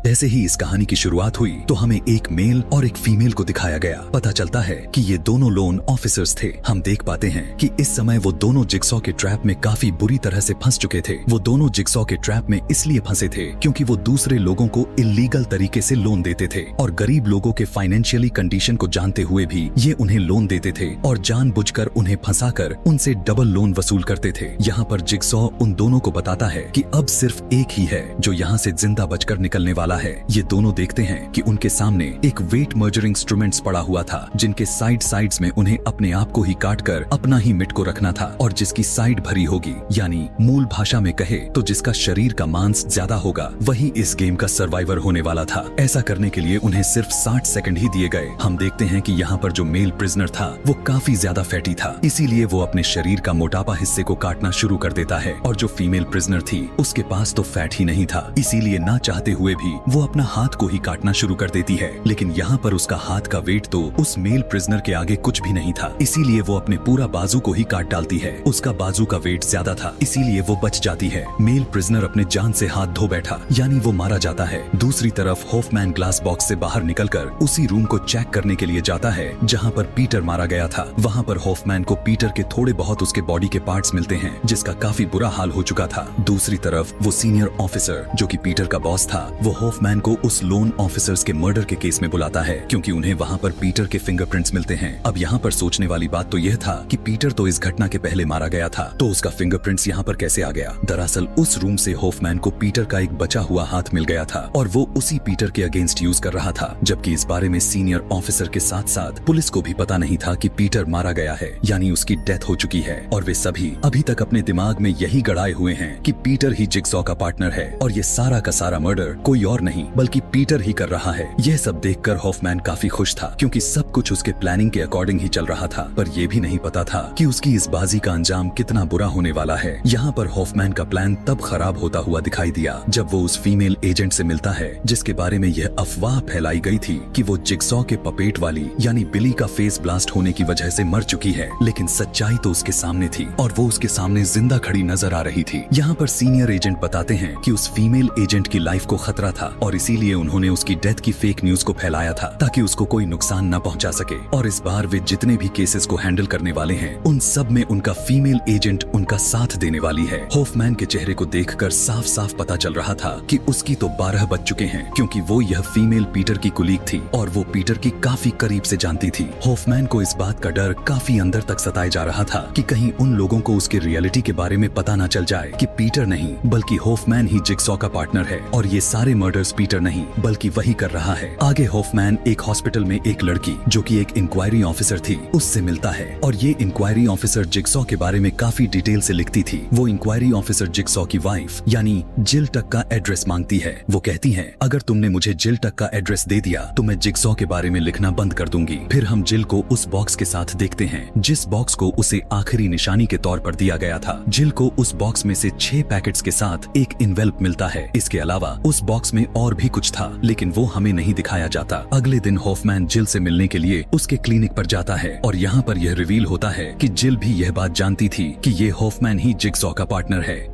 जैसे ही इस कहानी की शुरुआत हुई तो हमें एक मेल और एक फीमेल को दिखाया गया। पता चलता है कि ये दोनों लोन ऑफिसर्स थे। हम देख पाते हैं कि इस समय वो दोनों जिगसॉ के ट्रैप में काफी बुरी तरह से फंस चुके थे। वो दोनों जिगसॉ के ट्रैप में इसलिए फंसे थे क्योंकि वो दूसरे लोगों को इल्लीगल तरीके से लोन देते थे और गरीब लोगों के फाइनेंशियली कंडीशन को जानते हुए भी ये उन्हें लोन देते थे और जानबूझकर उन्हें फंसाकर उनसे डबल लोन वसूल करते थे। यहाँ पर जिगसॉ उन दोनों को बताता है कि अब सिर्फ एक ही है जो यहाँ से जिंदा बचकर निकलने वाला है। ये दोनों देखते हैं कि उनके सामने एक वेट मर्जर इंस्ट्रूमेंट्स पड़ा हुआ था जिनके साइड्स में उन्हें अपने आप को ही काटकर अपना ही मिट को रखना था और जिसकी साइड भरी होगी, यानी मूल भाषा में कहे तो जिसका शरीर का मांस ज्यादा होगा, वही इस गेम का सर्वाइवर होने वाला था। ऐसा करने के लिए उन्हें सिर्फ 60 सेकंड ही दिए गए। हम देखते हैं कि यहाँ पर जो मेल प्रिजनर था वो काफी ज्यादा फैटी था, इसीलिए वो अपने शरीर का मोटापा हिस्से को काटना शुरू कर देता है और जो फीमेल प्रिजनर थी उसके पास तो फैट ही नहीं था, इसीलिए ना चाहते हुए भी वो अपना हाथ को ही काटना शुरू कर देती है। लेकिन यहाँ पर उसका हाथ का वेट तो उस मेल प्रिजनर के आगे कुछ भी नहीं था, इसीलिए वो अपने पूरा बाजू को ही काट डालती है। उसका बाजू का वेट ज्यादा था, इसीलिए वो बच जाती है। मेल प्रिजनर अपने जान से हाथ धो बैठा, यानी वो मारा जाता है। दूसरी तरफ होफमैन ग्लास बॉक्स से बाहर निकलकर उसी रूम को चेक करने के लिए जाता है जहाँ पर पीटर मारा गया था। वहाँ पर होफमैन को पीटर के थोड़े बहुत उसके बॉडी के पार्ट्स मिलते हैं जिसका काफी बुरा हाल हो चुका था। दूसरी तरफ वो सीनियर ऑफिसर जो कि पीटर का बॉस था, वो होफमैन को उस लोन ऑफिसर्स के मर्डर के केस में बुलाता है क्योंकि उन्हें वहाँ पर पीटर के फिंगरप्रिंट्स मिलते हैं। अब यहाँ पर सोचने वाली बात तो यह था कि पीटर तो इस घटना के पहले मारा गया था, तो उसका फिंगरप्रिंट्स यहाँ पर कैसे आ गया? दरअसल उस रूम से होफमैन को पीटर का एक बचा हुआ हाथ मिल गया था और वो उसी पीटर के अगेंस्ट यूज कर रहा था, जबकि इस बारे में सीनियर ऑफिसर के साथ साथ पुलिस को भी पता नहीं था कि पीटर मारा गया है, यानी उसकी डेथ हो चुकी है। और वे सभी अभी तक अपने दिमाग में यही गड़ाए हुए हैं कि पीटर ही जिगसॉ का पार्टनर है और ये सारा का सारा मर्डर कोई और नहीं बल्कि पीटर ही कर रहा है। यह सब देखकर होफमैन काफी खुश था क्योंकि सब कुछ उसके प्लानिंग के अकॉर्डिंग ही चल रहा था, पर यह भी नहीं पता था कि उसकी इस बाजी का अंजाम कितना बुरा होने वाला है। यहाँ पर होफमैन का प्लान तब खराब होता हुआ दिखाई दिया जब वो उस फीमेल एजेंट से मिलता है जिसके बारे में यह अफवाह फैलाई गई थी कि वो जिगसॉ के पपेट वाली यानी बिली का फेस ब्लास्ट होने की वजह से मर चुकी है, लेकिन सच्चाई तो उसके सामने थी और वो उसके सामने जिंदा खड़ी नजर आ रही थी। यहाँ पर सीनियर एजेंट बताते हैं कि उस फीमेल एजेंट की लाइफ को खतरा था और इसीलिए उन्होंने उसकी डेथ की फेक न्यूज को फैलाया था ताकि उसको कोई नुकसान न पहुंचा सके। और इस बार वे जितने भी केसेस को हैंडल करने वाले हैं उन सब में उनका फीमेल एजेंट उनका साथ देने वाली है। होफमैन के चेहरे को देखकर साफ साफ पता चल रहा था कि उसकी तो 12 बज चुके हैं क्योंकि वो यह फीमेल पीटर की कुलीग थी और वो पीटर की काफी करीब से जानती थी। होफमैन को इस बात का डर काफी अंदर तक सताए जा रहा था कि कहीं उन लोगों को उसके रियलिटी के बारे में पता न चल जाए कि पीटर नहीं बल्कि होफमैन ही जिगसॉ का पार्टनर है और ये सारे मर्डर्स पीटर नहीं बल्कि वही कर रहा है। आगे होफमैन एक हॉस्पिटल में एक लड़की जो कि एक इंक्वायरी ऑफिसर थी उससे मिलता है और ये इंक्वायरी ऑफिसर जिगसॉ के बारे में काफी डिटेल से लिखती थी। वो इंक्वायरी ऑफिसर जिगसॉ की वाइफ यानी जिल टक का एड्रेस मांगती है। वो कहती है अगर तुमने मुझे जिल टक का एड्रेस दे दिया तो मैं जिगसॉ के बारे में लिखना बंद कर दूंगी। फिर हम जिल को उस बॉक्स के साथ देखते हैं जिस बॉक्स को उसे आखिरी निशानी के तौर पर दिया गया था। जिल को उस बॉक्स में से 6 पैकेट्स के साथ एक इन्वेल्प मिलता है। इसके अलावा उस बॉक्स में और भी कुछ था लेकिन वो हमें नहीं दिखाया जाता। अगले दिन होफमैन जिल से मिलने के लिए उसके क्लिनिक पर जाता है और यहाँ पर यह रिवील होता है कि जिल भी यह बात जानती थी कि ये होफमैन ही जिगसॉ का पार्टनर है।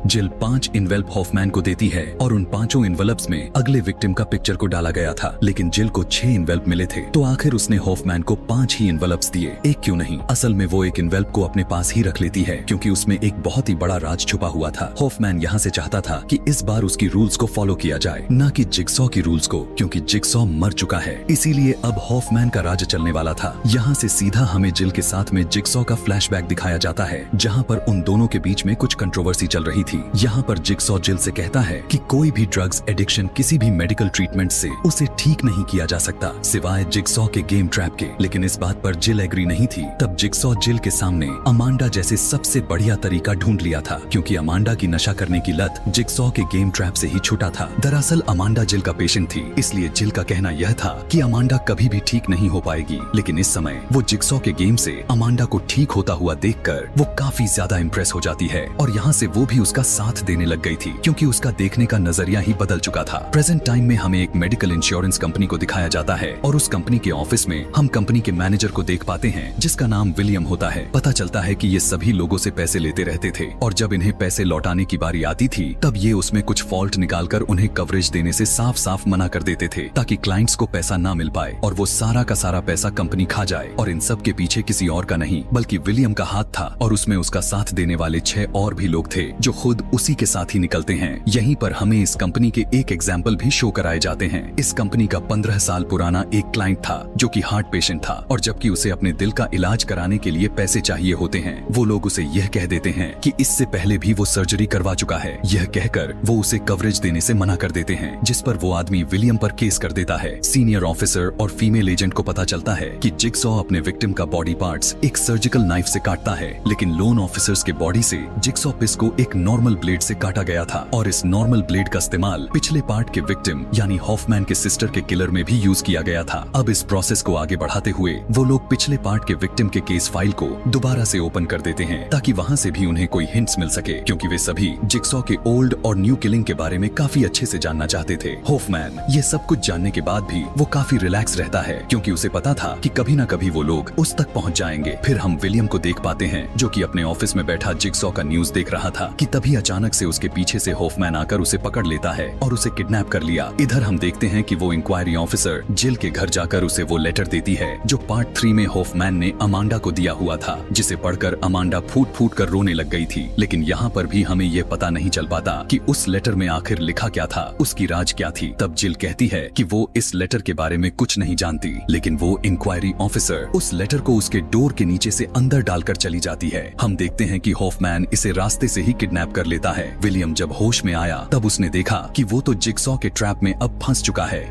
जिल 5 इन्वेल्प होफमैन को देती है और उन 5 इन्वेल्प्स में अगले विक्टिम का पिक्चर को डाला गया था, लेकिन जिल को 6 इन्वेल्प मिले थे तो आखिर उसने होफमैन को 5 ही इन्वेल्प्स दिए, एक क्यों नहीं। असल में वो एक इन्वेल्प को अपने पास ही रख लेती है क्योंकि उसमें एक बहुत ही बड़ा राज छुपा हुआ था। होफमैन यहाँ से चाहता था कि इस बार उसकी रूल्स को फॉलो किया जाए, न कि जिगसॉ की रूल्स को, क्योंकि जिगसॉ मर चुका है, इसीलिए अब होफमैन का राज चलने वाला था। यहाँ से सीधा हमें जिल के साथ में जिगसॉ का फ्लैशबैक दिखाया जाता है जहाँ पर उन दोनों के बीच में कुछ कंट्रोवर्सी चल रही थी। यहाँ पर जिगसॉ जिल से कहता है कि कोई भी ड्रग्स एडिक्शन किसी भी मेडिकल ट्रीटमेंट से उसे ठीक नहीं किया जा सकता सिवाय जिगसॉ के गेम ट्रैप के, लेकिन इस बात पर जिल एग्री नहीं थी। तब जिगसॉ जिल के सामने अमांडा जैसे सबसे बढ़िया तरीका ढूंढ लिया था क्योंकि अमांडा की नशा करने की लत जिगसॉ के गेम ट्रैप से ही छूटा था। दरअसल अमांडा जिल का पेशेंट थी, इसलिए जिल का कहना यह था कि अमांडा कभी भी ठीक नहीं हो पाएगी, लेकिन इस समय वो जिगसॉ के गेम से अमांडा को ठीक होता हुआ देखकर वो काफी ज्यादा इम्प्रेस हो जाती है और यहाँ से वो भी उसका उसका साथ देने लग गई थी क्योंकि उसका देखने का नजरिया ही बदल चुका था। प्रेजेंट टाइम में हमें एक मेडिकल इंश्योरेंस कंपनी को दिखाया जाता है और उस कंपनी के ऑफिस में हम कंपनी के मैनेजर को देख पाते हैं जिसका नाम विलियम होता है। पता चलता है कि ये सभी लोगों से पैसे लेते रहते थे और जब इन्हें पैसे लौटाने की बारी आती थी तब ये उसमें कुछ फॉल्ट निकालकर उन्हें कवरेज देने से साफ साफ मना कर देते थे ताकि क्लाइंट्स को पैसा ना मिल पाए और वो सारा का सारा पैसा कंपनी खा जाए। और इन सब के पीछे किसी और का नहीं बल्कि विलियम का हाथ था और उसमें उसका साथ देने वाले 6 और भी लोग थे जो खुद उसी के साथ ही निकलते हैं। यहीं पर हमें इस कंपनी के एक एग्जाम्पल भी शो कराए जाते हैं। इस कंपनी का 15 साल पुराना एक क्लाइंट था जो कि हार्ट पेशेंट था और जबकि उसे अपने दिल का इलाज कराने के लिए पैसे चाहिए होते हैं वो लोग उसे यह कह देते हैं कि इससे पहले भी वो सर्जरी करवा चुका है। यह कहकर वो उसे कवरेज देने से मना कर देते हैं जिस पर वो आदमी विलियम पर केस कर देता है। सीनियर ऑफिसर और फीमेल एजेंट को पता चलता है कि जिगसॉ अपने विक्टिम का बॉडी पार्ट्स एक सर्जिकल नाइफ से काटता है लेकिन लोन ऑफिसर्स के बॉडी से जिगसॉ पिस को एक नॉर्मल ब्लेड से काटा गया था और इस नॉर्मल ब्लेड का इस्तेमाल पिछले पार्ट के विक्टिम यानी हॉफमैन के सिस्टर के किलर में भी यूज किया गया था। अब इस प्रोसेस को आगे बढ़ाते हुए वो लोग पिछले पार्ट के विक्टिम के केस फाइल को दोबारा से ओपन कर देते हैं ताकि वहाँ से भी उन्हें कोई हिंट्स मिल सके क्योंकि वे सभी जिगसॉ के ओल्ड और न्यू किलिंग के बारे में काफी अच्छे से जानना चाहते थे। हॉफमैन ये सब कुछ जानने के बाद भी वो काफी रिलैक्स रहता है क्योंकि उसे पता था कि कभी न कभी वो लोग उस तक पहुंच जाएंगे। फिर हम विलियम को देख पाते हैं जो कि अपने ऑफिस में बैठा जिगसॉ का न्यूज देख रहा था कि तभी अचानक से उसके पीछे से हॉफमैन आकर उसे पकड़ लेता है और उसे किडनैप कर लिया। इधर हम देखते हैं कि वो इंक्वायरी ऑफिसर जिल के घर जाकर उसे वो लेटर देती है जो पार्ट 3 में हॉफमैन ने अमांडा को दिया हुआ था जिसे पढ़कर अमांडा फूट फूट कर रोने लग गई थी। लेकिन यहाँ पर भी हमें ये पता नहीं चल पाता कि उस लेटर में आखिर लिखा क्या था, उसकी राज क्या थी। तब जिल कहती है कि वो इस लेटर के बारे में कुछ नहीं जानती लेकिन वो इंक्वायरी ऑफिसर उस लेटर को उसके डोर के नीचे से अंदर डालकर चली जाती है। हम देखते हैं कि हॉफमैन इसे रास्ते से ही किडनैप कर लेता है। विलियम जब होश में आया तब उसने देखा कि वो तो जिगसॉ के ट्रैप में अब फंस चुका है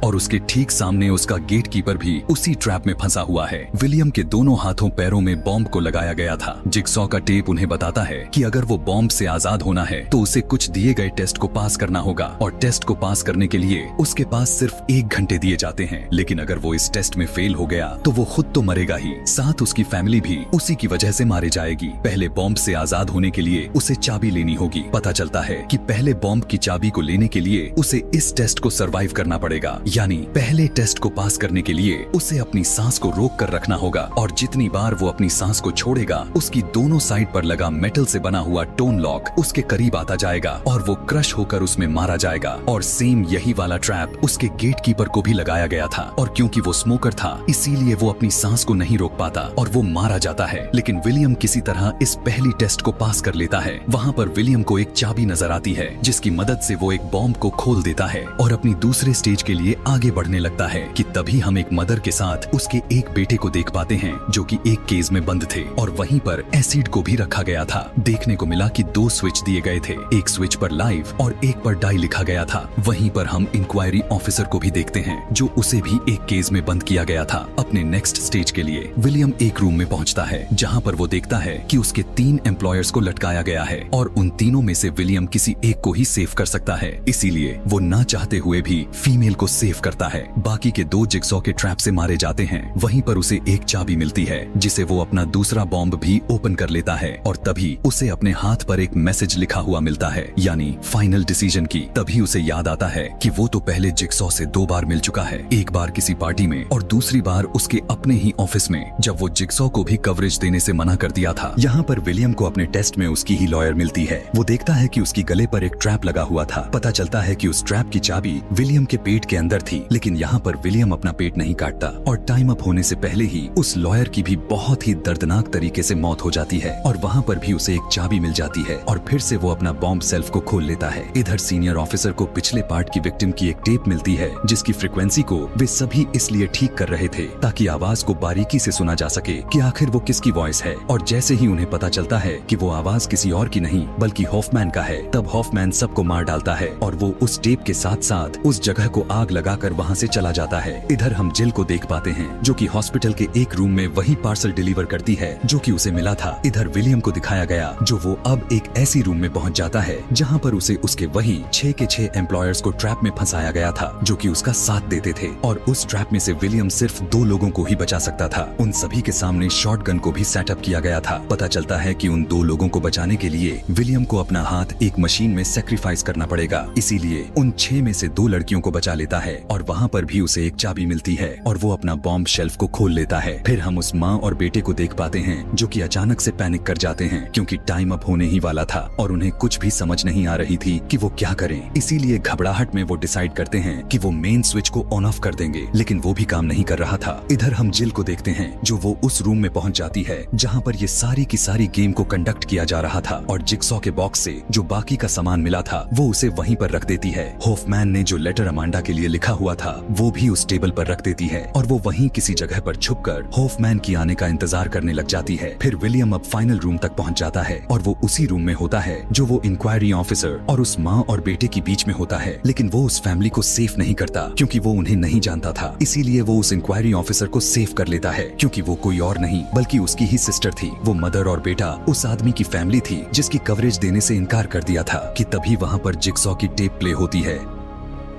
और उसके ठीक सामने उसका गेट कीपर भी उसी ट्रैप में फंसा हुआ है। विलियम के दोनों हाथों पैरों में बॉम्ब को लगाया गया था। जिगसॉ का टेप उन्हें बताता है कि अगर वो बॉम्ब से आजाद होना है तो उसे कुछ दिए गए टेस्ट को पास करना होगा और टेस्ट को पास करने के लिए उसके पास सिर्फ 1 घंटे दिए जाते हैं। लेकिन अगर वो इस टेस्ट में फेल हो गया तो वो खुद तो मरेगा ही, साथ उसकी फैमिली भी उसी की वजह से मारे जाएगी। पहले बॉम्ब से आजाद होने के लिए उसे चाबी लेनी होगी। पता चलता है कि पहले बॉम्ब की चाबी को लेने के लिए उसे इस टेस्ट को सरवाइव करना पड़ेगा, यानी पहले टेस्ट को पास करने के लिए उसे अपनी सांस को रोक कर रखना होगा और जितनी बार वो अपनी सांस को छोड़ेगा उसकी दोनों साइड पर लगा मेटल से बना हुआ टोन लॉक उसके करीब आता जाएगा और वो क्रश होकर उसमें मारा जाएगा। और सेम यही वाला ट्रैप उसके गेट कीपर को भी लगाया गया था और क्योंकि वो स्मोकर था इसीलिए वो अपनी सांस को नहीं रोक पाता और वो मारा जाता है। लेकिन विलियम किसी तरह इस पहली टेस्ट को पास कर लेता है। वहाँ पर विलियम को एक चाबी नजर आती है जिसकी मदद से वो एक बॉम्ब को खोल देता है और अपनी दूसरे स्टेज के लिए आगे बढ़ने लगता है कि तभी हम एक मदर के साथ उसके एक बेटे को देख पाते हैं जो कि एक केज में बंद थे और वहीं पर एसिड को भी रखा गया था। देखने को मिला कि 2 स्विच दिए गए थे, एक स्विच पर लाइव और एक पर डाई लिखा गया था। वहीं पर हम इंक्वायरी ऑफिसर को भी देखते हैं जो उसे भी एक केज में बंद किया गया था। अपने नेक्स्ट स्टेज के लिए विलियम एक रूम में पहुंचता है जहाँ पर वो देखता है कि उसके 3 एम्प्लॉयर्स को लटकाया गया है और उन तीनों में से विलियम किसी एक को ही सेव कर सकता है, इसीलिए वो ना चाहते हुए भी फीमेल को सेव करता है। बाकी के 2 जिगसॉ के ट्रैप से मारे जाते हैं। वहीं पर उसे एक चाबी मिलती है जिसे वो अपना दूसरा बॉम्ब भी ओपन कर लेता है और तभी उसे अपने हाथ पर एक मैसेज लिखा हुआ मिलता है, यानी फाइनल डिसीजन की। तभी उसे याद आता है कि वो तो पहले जिगसॉ से 2 बार मिल चुका है, एक बार किसी पार्टी में और दूसरी बार उसके अपने ही ऑफिस में जब वो जिगसॉ को भी कवरेज देने से मना कर दिया था। यहाँ पर विलियम को अपने टेस्ट में उसकी ही लॉयर मिलती है। वो देखता है कि उसकी गले पर एक ट्रैप लगा हुआ था। पता चलता है कि उस ट्रैप की चाबी विलियम के पेट के अंदर थी, लेकिन यहाँ पर विलियम अपना पेट नहीं काटता और टाइम अप होने से पहले ही उस लॉयर की भी बहुत ही दर्दनाक तरीके से मौत हो जाती है और वहाँ पर भी उसे एक चाबी मिल जाती है और फिर से वो अपना बॉम्ब सेल्फ को खोल लेता है। इधर सीनियर ऑफिसर को पिछले पार्ट की विक्टिम की एक टेप मिलती है जिसकी फ्रीक्वेंसी को वे सभी इसलिए ठीक कर रहे थे ताकि आवाज को बारीकी से सुना जा सके कि आखिर वो किसकी वॉइस है। और जैसे ही उन्हें पता चलता है कि वो आवाज किसी और की नहीं बल्कि हॉफमैन का है, तब हॉफमैन सबको मार डालता है और वो उस टेप के साथ साथ उस जगह को आग लगा लगाकर वहाँ से चला जाता है। इधर हम जिल को देख पाते हैं जो कि हॉस्पिटल के एक रूम में वही पार्सल डिलीवर करती है जो कि उसे मिला था। इधर विलियम को दिखाया गया जो वो अब एक ऐसी रूम में पहुंच जाता है जहां पर उसे उसके वही 6 के 6 एम्प्लॉयर्स को ट्रैप में फंसाया गया था जो कि उसका साथ देते थे और उस ट्रैप में से विलियम सिर्फ 2 लोगों को ही बचा सकता था। उन सभी के सामने शॉटगन को भी सेटअप किया गया था। पता चलता है कि उन 2 लोगों को बचाने के लिए विलियम को अपना हाथ एक मशीन में सेक्रीफाइस करना पड़ेगा, इसीलिए उन 6 में से 2 लड़कियों को बचा लेता है और वहाँ पर भी उसे एक चाबी मिलती है और वो अपना बॉम्ब शेल्फ को खोल लेता है। फिर हम उस माँ और बेटे को देख पाते हैं जो कि अचानक से पैनिक कर जाते हैं क्योंकि टाइम अप होने ही वाला था और उन्हें कुछ भी समझ नहीं आ रही थी कि वो क्या करें। इसीलिए घबराहट में वो डिसाइड करते हैं कि वो मेन स्विच को ऑन ऑफ कर देंगे, लेकिन वो भी काम नहीं कर रहा था। इधर हम जिल को देखते हैं जो वो उस रूम में पहुंच जाती है जहां पर ये सारी की सारी गेम को कंडक्ट किया जा रहा था और जिक्सॉ के बॉक्स से जो बाकी का सामान मिला था वो उसे वहीं पर रख देती है। हॉफमैन ने जो लेटर अमांडा के लिए लिखा हुआ था वो भी उस टेबल पर रख देती है और वो वहीं किसी जगह पर छुपकर हॉफमैन की आने का इंतजार करने लग जाती है। फिर विलियम अब फाइनल रूम तक पहुंच जाता है और वो उसी रूम में होता है जो वो इंक्वायरी ऑफिसर और उस माँ और बेटे के बीच में होता है, लेकिन वो उस फैमिली को सेफ नहीं करता क्योंकि वो उन्हें नहीं जानता था। इसीलिए वो उस इंक्वायरी ऑफिसर को सेफ कर लेता है क्योंकि वो कोई और नहीं बल्कि उसकी ही सिस्टर थी। वो मदर और बेटा उस आदमी की फैमिली थी जिसकी कवरेज देने से इनकार कर दिया था कि तभी वहाँ पर जिक्सॉ की टेप प्ले होती है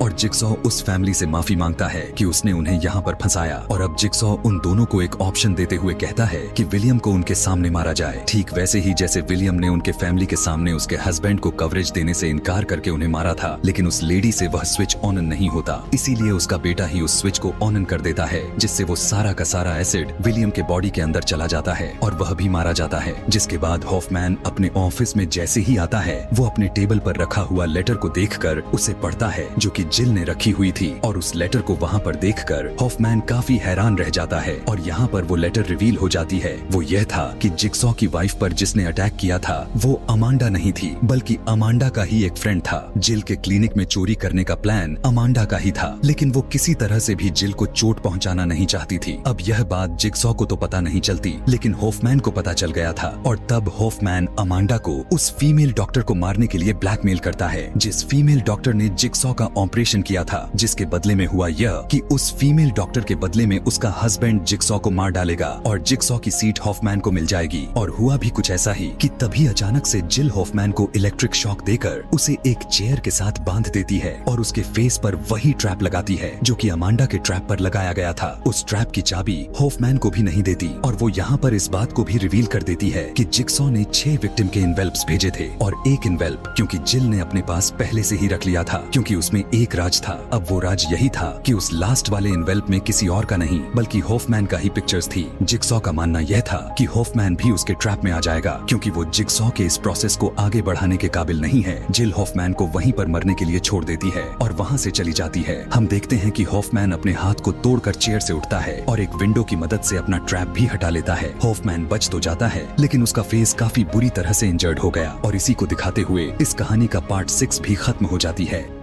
और जिक्सॉ उस फैमिली से माफी मांगता है कि उसने उन्हें यहाँ पर फंसाया और अब जिक्सॉ उन दोनों को एक ऑप्शन देते हुए कहता है कि विलियम को उनके सामने मारा जाए, ठीक वैसे ही जैसे विलियम ने उनके फैमिली के सामने उसके हस्बैंड को कवरेज देने से इनकार करके उन्हें मारा था, लेकिन उस लेडी से वह स्विच ऑन नहीं होता। इसीलिए उसका बेटा ही उस स्विच को ऑन कर देता है जिससे वो सारा का सारा एसिड विलियम के बॉडी के अंदर चला जाता है और वह भी मारा जाता है। जिसके बाद हॉफमैन अपने ऑफिस में जैसे ही आता है वो अपने टेबल पर रखा हुआ लेटर को देखकर उसे पढ़ता है जो कि जिल ने रखी हुई थी और उस लेटर को वहाँ पर देखकर हॉफमैन काफी हैरान रह जाता है और यहाँ पर वो लेटर रिवील हो जाती है। वो यह था कि जिक्सॉ की वाइफ पर जिसने अटैक किया था वो अमांडा नहीं थी बल्कि अमांडा का ही एक फ्रेंड था। जिल के क्लिनिक में चोरी करने का प्लान अमांडा का ही था, लेकिन वो किसी तरह से भी जिल को चोट पहुँचाना नहीं चाहती थी। अब यह बात जिक्सॉ को तो पता नहीं चलती, लेकिन हॉफमैन को पता चल गया था और तब हॉफमैन अमांडा को उस फीमेल डॉक्टर को मारने के लिए ब्लैकमेल करता है जिस फीमेल डॉक्टर ने जिक्सॉ का ऑपरेशन किया था, जिसके बदले में हुआ यह कि उस फीमेल डॉक्टर के बदले में उसका हस्बैंड जिक्सॉ को मार डालेगा और जिक्सॉ की सीट हॉफमैन को मिल जाएगी। और हुआ भी कुछ ऐसा ही कि तभी अचानक से जिल हॉफमैन को इलेक्ट्रिक शॉक देकर उसे एक चेयर के साथ बांध देती है और उसके फेस पर वही ट्रैप लगाती है जो कि अमांडा के ट्रैप पर लगाया गया था। उस ट्रैप की चाबी हॉफमैन को भी नहीं देती और वो यहाँ पर इस बात को भी रिवील कर देती है कि जिक्सॉ ने 6 विक्टिम के इन्वेल्प्स भेजे थे और एक इन्वेल्प क्योंकि जिल ने अपने पास पहले से ही रख लिया था क्योंकि उसमें एक राज था। अब वो राज यही था कि उस लास्ट वाले इन्वेल्प में किसी और का नहीं बल्कि हॉफमैन का ही पिक्चर्स थी। जिक्सॉ का मानना यह था कि हॉफमैन भी उसके ट्रैप में आ जाएगा क्योंकि वो जिक्सॉ के इस प्रोसेस को आगे बढ़ाने के काबिल नहीं है। जिल हॉफमैन को वहीं पर मरने के लिए छोड़ देती है और वहाँ से चली जाती है। हम देखते हैं कि हॉफमैन अपने हाथ को तोड़कर चेयर से उठता है और एक विंडो की मदद से अपना ट्रैप भी हटा लेता है। हॉफमैन बच तो जाता है लेकिन उसका फेस काफी बुरी तरह से इंजर्ड हो गया और इसी को दिखाते हुए इस कहानी का पार्ट 6 भी खत्म हो जाती है।